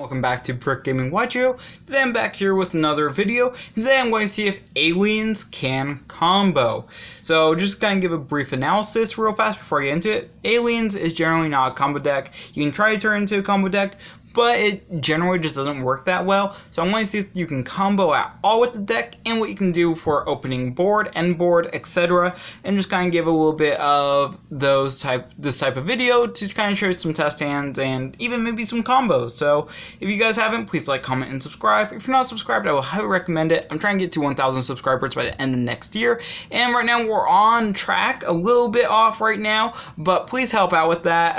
Welcome back to Brick Gaming Watcho. Today I'm back here with another video. Today I'm going to see if aliens can combo. So just kind of give a brief analysis real fast before I get into it. Aliens is generally not a combo deck. You can try to turn it into a combo deck, but it generally just doesn't work that well. So I'm going to see if you can combo at all with the deck and what you can do for opening board, end board, etc. And just kind of give a little bit of this type of video to kind of show you some test hands and even maybe some combos. So if you guys haven't, please like, comment, and subscribe. If you're not subscribed, I will highly recommend it. I'm trying to get to 1,000 subscribers by the end of next year. And right now we're on track, a little bit off right now, but please help out with that.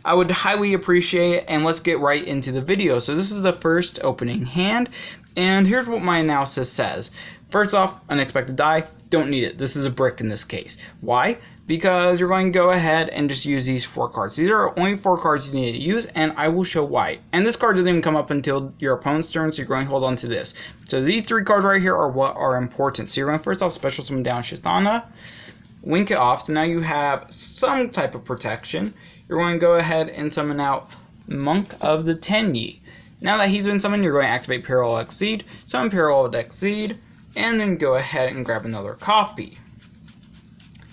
I would highly appreciate it, and let's get right into the video. So this is the first opening hand, and here's what my analysis says. First off, unexpected die, don't need it. This is a brick in this case. Why? Because you're going to go ahead and just use these 4 cards. These are only 4 cards you need to use, and I will show why. And this card doesn't even come up until your opponent's turn, so you're going to hold on to this. So these 3 cards right here are what are important. So you're going to first off special summon down Shithana, link it off, so now you have some type of protection. You're going to go ahead and summon out Monk of the Tenyi. Now that he's been summoned, you're going to activate Parallel Exceed, summon Parallel Exceed, and then go ahead and grab another copy.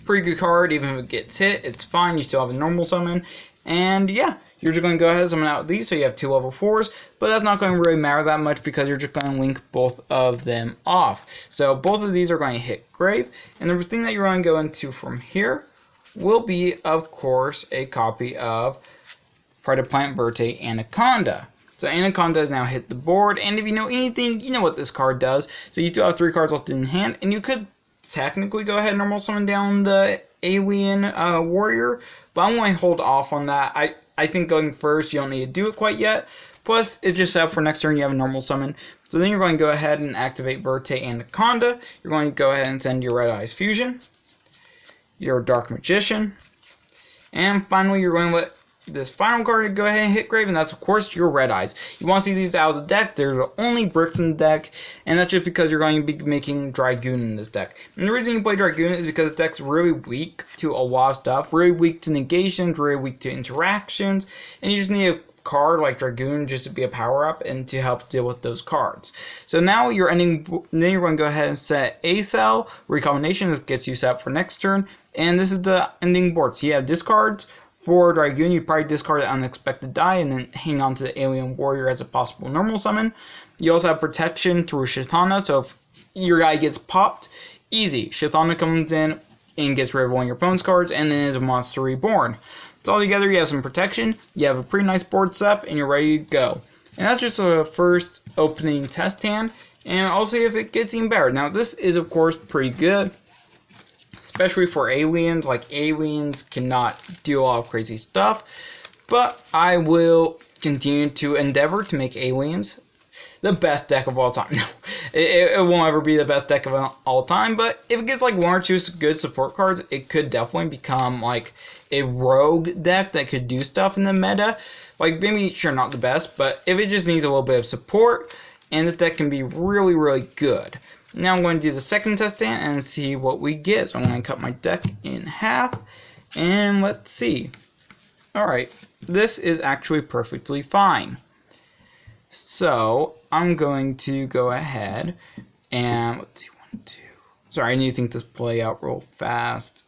Pretty good card. Even if it gets hit, it's fine. You still have a normal summon. And yeah, you're just going to go ahead and summon out these, so you have 2 level 4s, but that's not going to really matter that much because you're just going to link both of them off. So both of these are going to hit grave, and the thing that you're going to go into from here will be, of course, a copy of Predaplant Verte Anaconda. So Anaconda has now hit the board, and if you know anything, you know what this card does. So you still have 3 cards left in hand, and you could technically go ahead and normal summon down the alien warrior, but I'm going to hold off on that. I think going first, you don't need to do it quite yet. Plus, it's just set up for next turn, you have a normal summon. So then you're going to go ahead and activate Verte Anaconda. You're going to go ahead and send your Red Eyes Fusion, your Dark Magician, and finally you're going to let this final card to go ahead and hit grave, and that's of course your Red Eyes. You want to see these out of the deck. They're the only bricks in the deck, and that's just because you're going to be making Dragoon in this deck. And the reason you play Dragoon is because the deck's really weak to a lot of stuff, really weak to negations, really weak to interactions, and you just need a card like Dragoon just to be a power up and to help deal with those cards. So now you're ending, then you're going to go ahead and set a cell recombination. This gets you set up for next turn, and this is the ending board. So you have discards. For Dragoon, you probably discard an Unexpected Die and then hang on to the Alien Warrior as a possible normal summon. You also have protection through Shithana, so if your guy gets popped, easy. Shithana comes in and gets rid of one of your opponent's cards, and then is a monster reborn. So all together, you have some protection, you have a pretty nice board setup, and you're ready to go. And that's just a first opening test hand, and I'll see if it gets even better. Now, this is, of course, pretty good, especially for aliens. Like, aliens cannot do a lot of crazy stuff, but I will continue to endeavor to make aliens the best deck of all time. No, it won't ever be the best deck of all time, but if it gets like 1 or 2 good support cards, it could definitely become like a rogue deck that could do stuff in the meta. Like, maybe, sure, not the best, but if it just needs a little bit of support, and the deck can be really, really good. Now I'm going to do the second test stand and see what we get. So I'm going to cut my deck in half, and let's see. Alright, this is actually perfectly fine. So I'm going to go ahead and, let's see, 1, 2. Sorry, I need to think this play out real fast.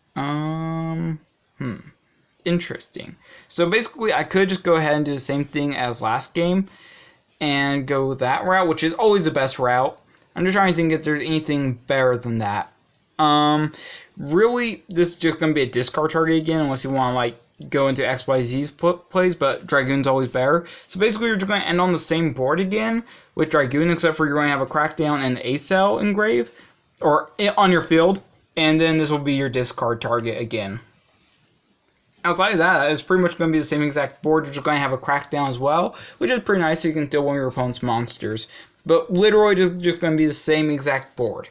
Interesting. So basically I could just go ahead and do the same thing as last game and go that route, which is always the best route. I'm just trying to think if there's anything better than that. Really, this is just going to be a discard target again, unless you want to, like, go into XYZ's plays, but Dragoon's always better. So basically, you're just going to end on the same board again with Dragoon, except for you're going to have a Crackdown and a cell engrave, or on your field, and then this will be your discard target again. Outside of that, it's pretty much going to be the same exact board. You're just going to have a Crackdown as well, which is pretty nice, so you can steal one of your opponent's monsters. But literally just going to be the same exact board.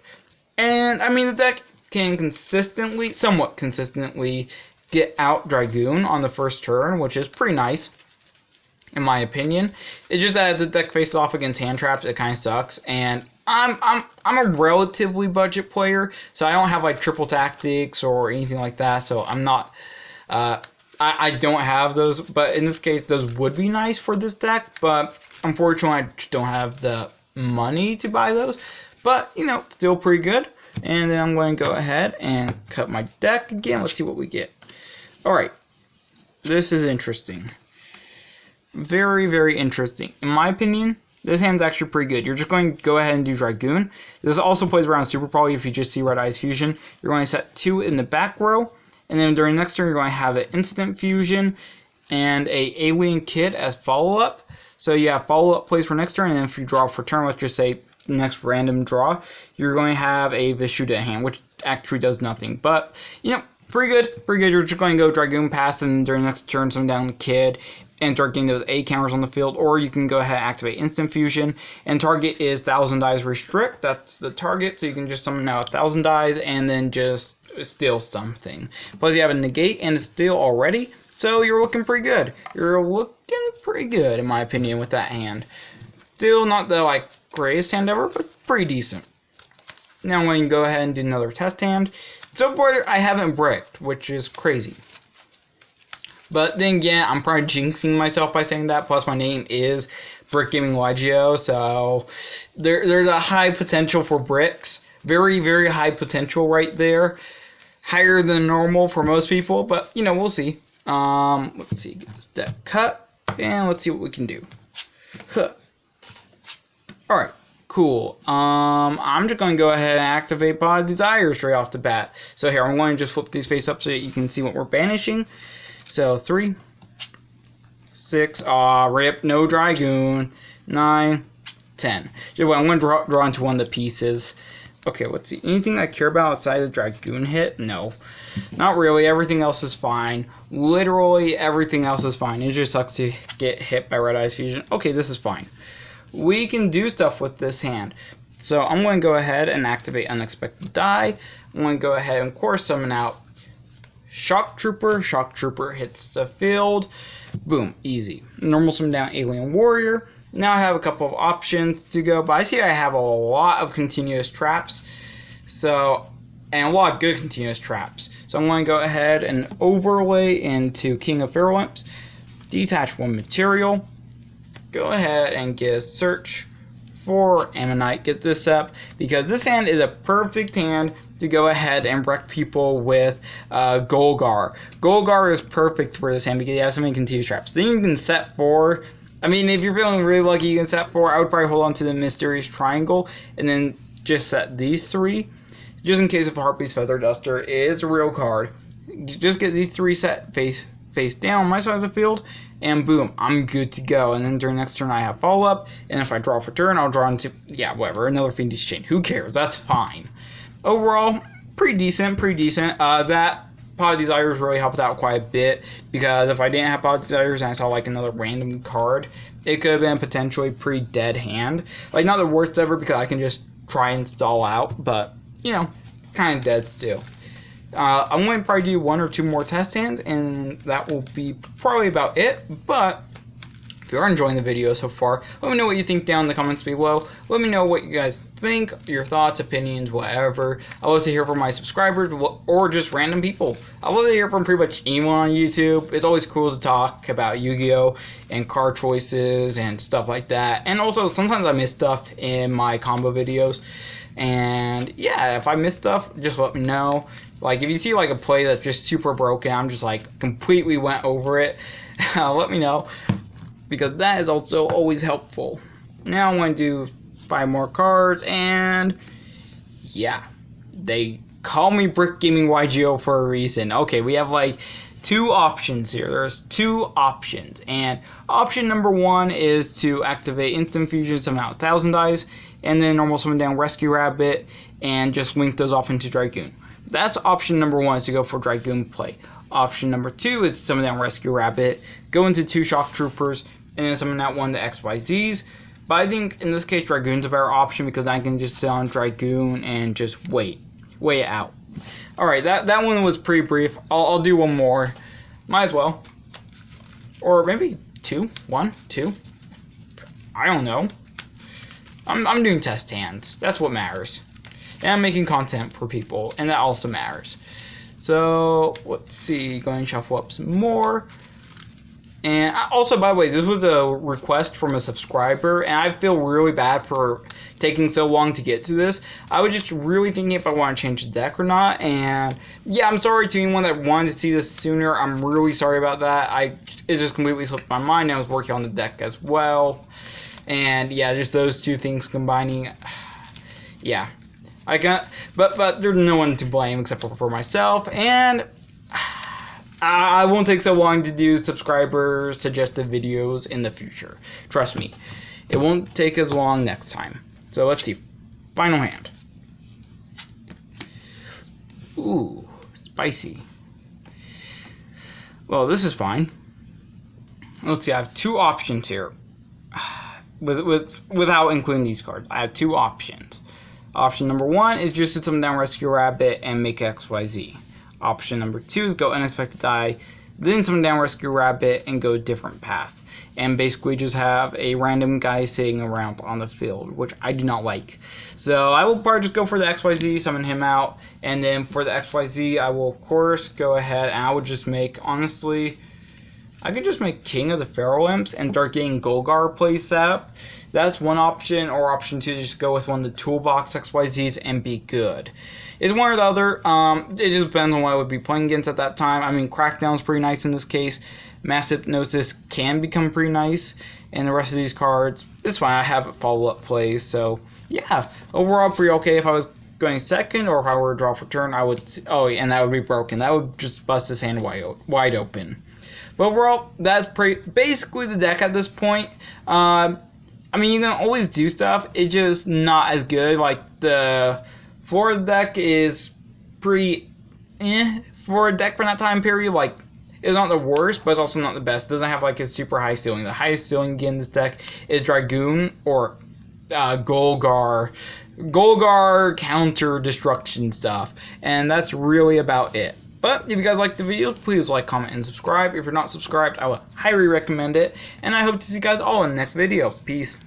And, I mean, the deck can somewhat consistently, get out Dragoon on the first turn, which is pretty nice, in my opinion. It's just that the deck faces off against hand traps, it kind of sucks. And I'm a relatively budget player, so I don't have, like, triple tactics or anything like that, so I'm not... I don't have those, but in this case, those would be nice for this deck, but Unfortunately, I just don't have the money to buy those. But, you know, still pretty good. And then I'm going to go ahead and cut my deck again. Let's see what we get. Alright. This is interesting. Very, very interesting. In my opinion, this hand's actually pretty good. You're just going to go ahead and do Dragoon. This also plays around Super Poly if you just see Red Eyes Fusion. You're going to set 2 in the back row. And then during the next turn, you're going to have an Instant Fusion and a Alien Kid as follow-up. So you have follow-up plays for next turn, and then if you draw for turn, let's just say next random draw, you're going to have a Vishuda hand, which actually does nothing. But, you know, pretty good, pretty good. You're just going to go Dragoon Pass, and during the next turn, summon down the Kid, and start getting those A counters on the field, or you can go ahead and activate Instant Fusion, and target is 1,000 dies restrict. That's the target, so you can just summon out 1,000 dies, and then just steal something. Plus, you have a negate and a steal already. So you're looking pretty good. You're looking pretty good, in my opinion, with that hand. Still not the, like, greatest hand ever, but pretty decent. Now I'm going to go ahead and do another test hand. So far, I haven't bricked, which is crazy. But then again, I'm probably jinxing myself by saying that. Plus, my name is Brick Gaming YGO, so there's a high potential for bricks. Very, very high potential right there. Higher than normal for most people, but, you know, we'll see. Let's see, get this deck cut, and let's see what we can do. Huh. Alright, cool. I'm just going to go ahead and activate Pod of Desire straight off the bat. So here, I'm going to just flip these face up so that you can see what we're banishing. So, 3, 6, rip, no Dragoon, 9, 10. So, well, I'm going to draw into one of the pieces. Okay, let's see. Anything I care about outside of the Dragoon hit? No. Not really. Everything else is fine. Literally everything else is fine. It just sucks to get hit by Red Eyes Fusion. Okay, this is fine. We can do stuff with this hand. So I'm going to go ahead and activate Unexpected Die. I'm going to go ahead and, of course, summon out Shock Trooper. Shock Trooper hits the field. Boom. Easy. Normal summon down Alien Warrior. Now I have a couple of options to go, but I see I have a lot of continuous traps, so, and a lot of good continuous traps. So I'm going to go ahead and overlay into King of Feral Imps, detach one material, go ahead and get a search for Ammonite, get this up, because this hand is a perfect hand to go ahead and wreck people with Golgar. Golgar is perfect for this hand because you have so many continuous traps. Then you can set 4. I mean, if you're feeling really lucky, you can set 4. I would probably hold on to the Mysterious Triangle and then just set these 3. Just in case if Harpy's Feather Duster is a real card. Just get these 3 set face down on my side of the field, and boom, I'm good to go. And then during next turn, I have follow-up, and if I draw for turn, I'll draw into, yeah, whatever, another Fiendish Chain. Who cares? That's fine. Overall, pretty decent, pretty decent. That Pod of Desires really helped out quite a bit, because if I didn't have Pod of Desires and I saw like another random card, it could have been potentially a pretty dead hand. Like, not the worst ever because I can just try and stall out, but, you know, kind of dead still. I'm going to probably do 1 or 2 more test hands, and that will be probably about it, but if you are enjoying the video so far, let me know what you think down in the comments below. Let me know what you guys think, your thoughts, opinions, whatever. I love to hear from my subscribers or just random people. I love to hear from pretty much anyone on YouTube. It's always cool to talk about Yu-Gi-Oh! And card choices and stuff like that. And also, sometimes I miss stuff in my combo videos. And yeah, if I miss stuff, just let me know. Like, if you see like a play that's just super broken, I'm just like completely went over it, let me know, because that is also always helpful. Now I'm going to do 5 more cards, and yeah, they call me Brick Gaming YGO for a reason. Okay, we have like 2 options here. There's 2 options, and option number 1 is to activate Instant Fusion, summon out 1,000 dice, and then normal summon down Rescue Rabbit, and just link those off into Dragoon. That's option number 1, is to go for Dragoon play. Option number 2 is to summon down Rescue Rabbit, go into 2 Shock Troopers, and then summon out 1 of the XYZs. But I think in this case Dragoon's a better option because I can just sit on Dragoon and just wait it out. Alright, that one was pretty brief. I'll do 1 more. Might as well. Or maybe 2? 1? 2? I don't know. I'm doing test hands. That's what matters. And I'm making content for people, and that also matters. So, let's see. Going to shuffle up some more. And also, by the way, this was a request from a subscriber, and I feel really bad for taking so long to get to this. I was just really thinking if I want to change the deck or not, and yeah, I'm sorry to anyone that wanted to see this sooner. I'm really sorry about that. It just completely slipped my mind. I was working on the deck as well, and yeah, just those two things combining. Yeah, but there's no one to blame except for myself, and I won't take so long to do subscriber suggested videos in the future. Trust me, it won't take as long next time. So let's see. Final hand. Ooh, spicy. Well, this is fine. Let's see, I have two options here. Without including these cards, I have two options. Option number one is just to summon down Rescue Rabbit and make XYZ. Option number two is go Unexpected Die, then summon down Rescue Rabbit and go a different path. And basically just have a random guy sitting around on the field, which I do not like. So I will probably just go for the XYZ, summon him out, and then for the XYZ I will of course go ahead and I would just make, honestly, I could just make King of the Feral Imps and start getting Golgar play set up. That's one option, or option two, just go with one of the Toolbox XYZs and be good. It's one or the other. It just depends on what I would be playing against at that time. I mean, Crackdown's pretty nice in this case. Mass Hypnosis can become pretty nice. And the rest of these cards, it's fine. I have follow-up plays. So, yeah. Overall, pretty okay. If I was going second, or if I were to draw for turn, I would... Oh, and that would be broken. That would just bust his hand wide open. But overall, that's basically the deck at this point. I mean, you can always do stuff. It's just not as good. Like, the floor deck is pretty for a deck for that time period. Like, it's not the worst, but it's also not the best. It doesn't have, like, a super high ceiling. The highest ceiling in this deck is Dragoon or Golgar counter destruction stuff. And that's really about it. But if you guys liked the video, please like, comment, and subscribe. If you're not subscribed, I would highly recommend it. And I hope to see you guys all in the next video. Peace.